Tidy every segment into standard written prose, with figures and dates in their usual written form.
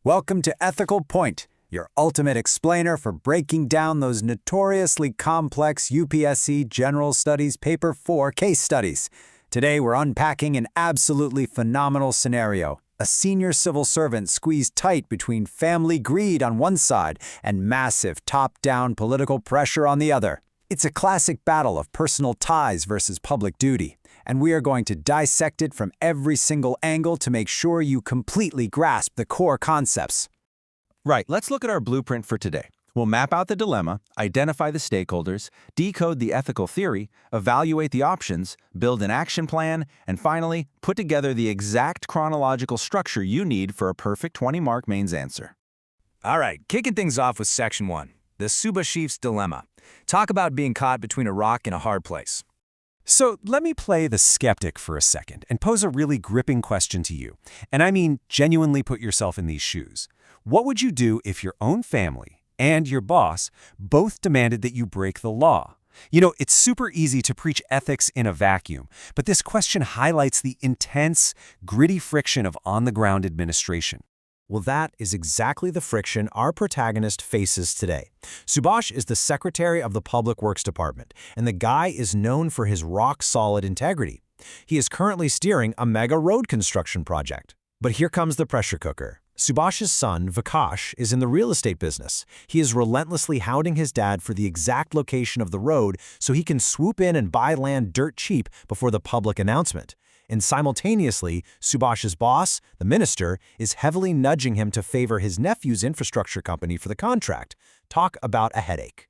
Welcome to Ethical Point, your ultimate explainer for breaking down those notoriously complex UPSC General Studies Paper 4 case studies. Today we're unpacking an absolutely phenomenal scenario. A senior civil servant squeezed tight between family greed on one side and massive top-down political pressure on the other. It's a classic battle of personal ties versus public duty, and we are going to dissect it from every single angle to make sure you completely grasp the core concepts. Right, let's look at our blueprint for today. We'll map out the dilemma, identify the stakeholders, decode the ethical theory, evaluate the options, build an action plan, and finally, put together the exact chronological structure you need for a perfect 20-mark mains answer. All right, kicking things off with Section 1, the Subash's dilemma. Talk about being caught between a rock and a hard place. So let me play the skeptic for a second and pose a really gripping question to you. And I mean genuinely put yourself in these shoes. What would you do if your own family and your boss both demanded that you break the law? You know, it's super easy to preach ethics in a vacuum, but this question highlights the intense, gritty friction of on-the-ground administration. Well, that is exactly the friction our protagonist faces today. Subash is the secretary of the Public Works Department, and the guy is known for his rock-solid integrity. He is currently steering a mega road construction project. But here comes the pressure cooker. Subash's son, Vikas, is in the real estate business. He is relentlessly hounding his dad for the exact location of the road so he can swoop in and buy land dirt cheap before the public announcement. And simultaneously, Subash's boss, the minister, is heavily nudging him to favor his nephew's infrastructure company for the contract. Talk about a headache.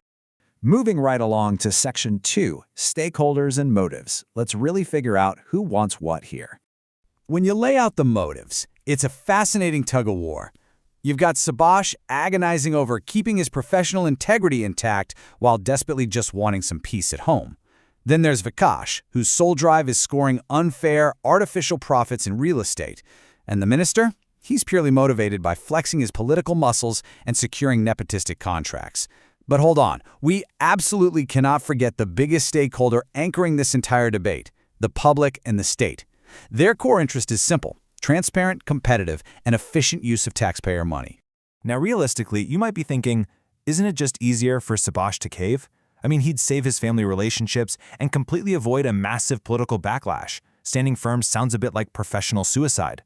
Moving right along to Section 2, Stakeholders and Motives. Let's really figure out who wants what here. When you lay out the motives, it's a fascinating tug-of-war. You've got Subash agonizing over keeping his professional integrity intact while desperately just wanting some peace at home. Then there's Vikas, whose sole drive is scoring unfair, artificial profits in real estate. And the minister? He's purely motivated by flexing his political muscles and securing nepotistic contracts. But hold on, we absolutely cannot forget the biggest stakeholder anchoring this entire debate, the public and the state. Their core interest is simple: transparent, competitive, and efficient use of taxpayer money. Now, realistically, you might be thinking, isn't it just easier for Subash to cave? I mean, he'd save his family relationships and completely avoid a massive political backlash. Standing firm sounds a bit like professional suicide.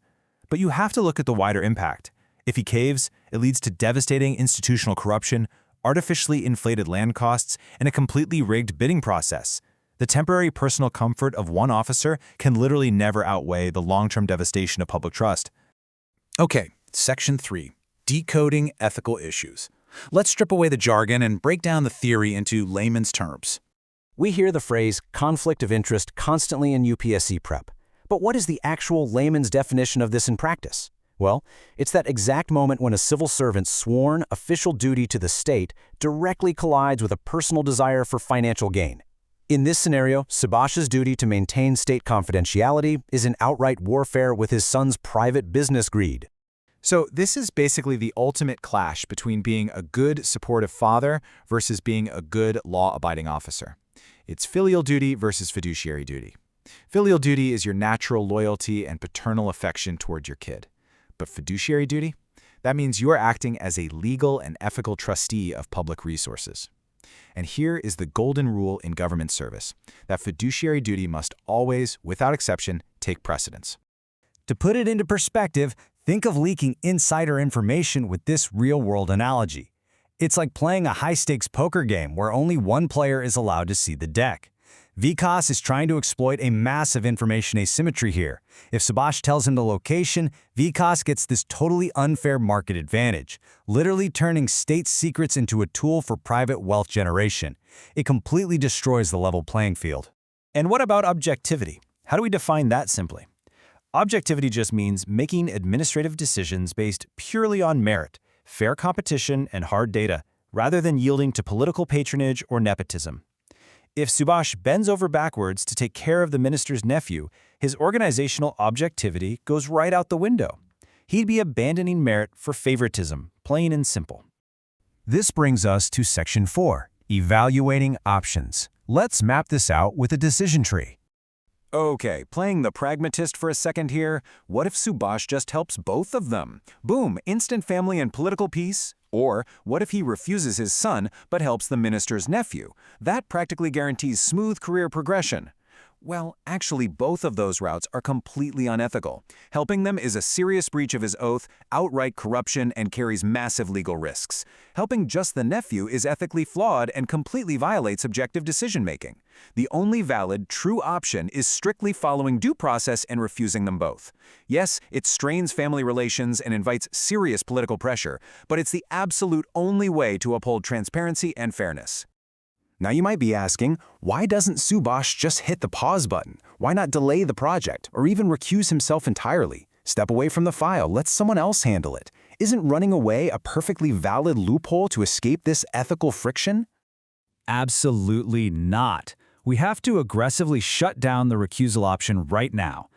But you have to look at the wider impact. If he caves, it leads to devastating institutional corruption, artificially inflated land costs, and a completely rigged bidding process. The temporary personal comfort of one officer can literally never outweigh the long-term devastation of public trust. Okay, Section 3, Decoding Ethical Issues. Let's strip away the jargon and break down the theory into layman's terms. We hear the phrase conflict of interest constantly in UPSC prep. But what is the actual layman's definition of this in practice? Well, it's that exact moment when a civil servant's sworn official duty to the state directly collides with a personal desire for financial gain. In this scenario, Subash's duty to maintain state confidentiality is in outright warfare with his son's private business greed. So this is basically the ultimate clash between being a good, supportive father versus being a good, law-abiding officer. It's filial duty versus fiduciary duty. Filial duty is your natural loyalty and paternal affection toward your kid. But fiduciary duty? That means you're acting as a legal and ethical trustee of public resources. And here is the golden rule in government service, that fiduciary duty must always, without exception, take precedence. To put it into perspective, think of leaking insider information with this real-world analogy. It's like playing a high-stakes poker game where only one player is allowed to see the deck. Vikas is trying to exploit a massive information asymmetry here. If Subash tells him the location, Vikas gets this totally unfair market advantage, literally turning state secrets into a tool for private wealth generation. It completely destroys the level playing field. And what about objectivity? How do we define that simply? Objectivity just means making administrative decisions based purely on merit, fair competition, and hard data, rather than yielding to political patronage or nepotism. If Subash bends over backwards to take care of the minister's nephew, his organizational objectivity goes right out the window. He'd be abandoning merit for favoritism, plain and simple. This brings us to Section 4, Evaluating Options. Let's map this out with a decision tree. Okay, playing the pragmatist for a second here, what if Subash just helps both of them? Boom, instant family and political peace. Or what if he refuses his son but helps the minister's nephew? That practically guarantees smooth career progression. Well, actually, both of those routes are completely unethical. Helping them is a serious breach of his oath, outright corruption, and carries massive legal risks. Helping just the nephew is ethically flawed and completely violates objective decision-making. The only valid, true option is strictly following due process and refusing them both. Yes, it strains family relations and invites serious political pressure, but it's the absolute only way to uphold transparency and fairness. Now you might be asking, why doesn't Subash just hit the pause button? Why not delay the project, or even recuse himself entirely? Step away from the file, let someone else handle it. Isn't running away a perfectly valid loophole to escape this ethical friction? Absolutely not. We have to aggressively shut down the recusal option right now.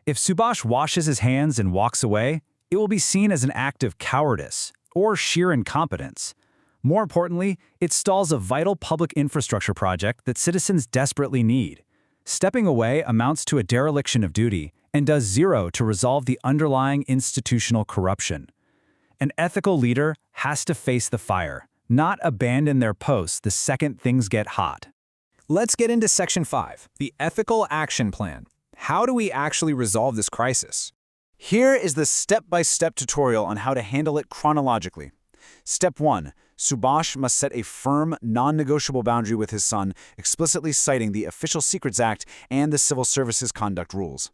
If Subash washes his hands and walks away, it will be seen as an act of cowardice or sheer incompetence. More importantly, it stalls a vital public infrastructure project that citizens desperately need. Stepping away amounts to a dereliction of duty and does zero to resolve the underlying institutional corruption. An ethical leader has to face the fire, not abandon their posts the second things get hot. Let's get into Section 5, the Ethical Action Plan. How do we actually resolve this crisis? Here is the step-by-step tutorial on how to handle it chronologically. Step 1. Subash must set a firm, non-negotiable boundary with his son, explicitly citing the Official Secrets Act and the Civil Services Conduct Rules.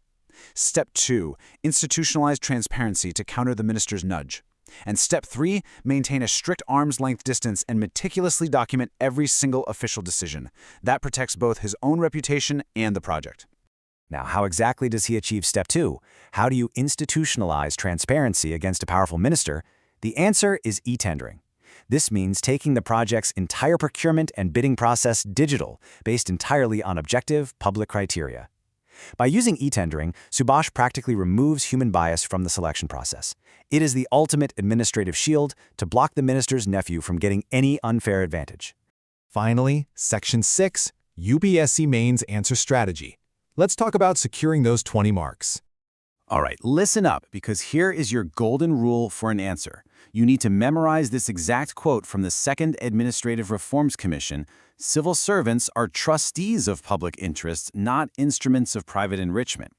Step 2. Institutionalize transparency to counter the minister's nudge. And Step 3. Maintain a strict arm's-length distance and meticulously document every single official decision. That protects both his own reputation and the project. Now, how exactly does he achieve Step 2? How do you institutionalize transparency against a powerful minister? The answer is e-tendering. This means taking the project's entire procurement and bidding process digital, based entirely on objective, public criteria. By using e-tendering, Subash practically removes human bias from the selection process. It is the ultimate administrative shield to block the minister's nephew from getting any unfair advantage. Finally, Section 6, UPSC Mains Answer Strategy. Let's talk about securing those 20 marks. All right, listen up, because here is your golden rule for an answer. You need to memorize this exact quote from the Second Administrative Reforms Commission. Civil servants are trustees of public interests, not instruments of private enrichment.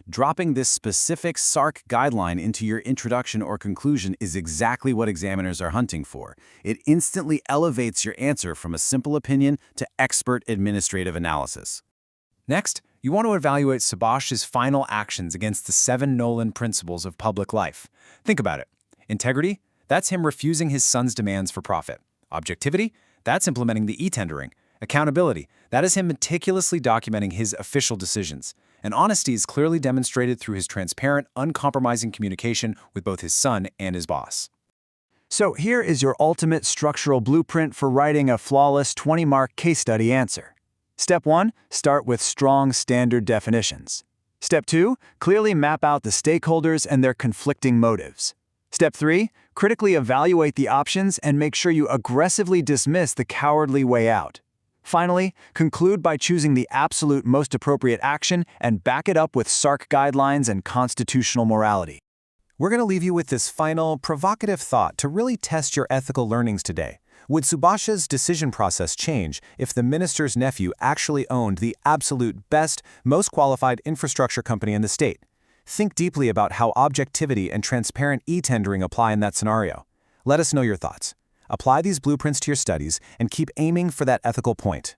Dropping this specific SARC guideline into your introduction or conclusion is exactly what examiners are hunting for. It instantly elevates your answer from a simple opinion to expert administrative analysis. Next, you want to evaluate Subash's final actions against the 7 Nolan principles of public life. Think about it. Integrity, that's him refusing his son's demands for profit. Objectivity, that's implementing the e-tendering. Accountability, that is him meticulously documenting his official decisions. And honesty is clearly demonstrated through his transparent, uncompromising communication with both his son and his boss. So here is your ultimate structural blueprint for writing a flawless 20-mark case study answer. Step 1, start with strong standard definitions. Step 2, clearly map out the stakeholders and their conflicting motives. Step 3, critically evaluate the options and make sure you aggressively dismiss the cowardly way out. Finally, conclude by choosing the absolute most appropriate action and back it up with SARC guidelines and constitutional morality. We're going to leave you with this final, provocative thought to really test your ethical learnings today. Would Subash's decision process change if the minister's nephew actually owned the absolute best, most qualified infrastructure company in the state? Think deeply about how objectivity and transparent e-tendering apply in that scenario. Let us know your thoughts. Apply these blueprints to your studies and keep aiming for that ethical point.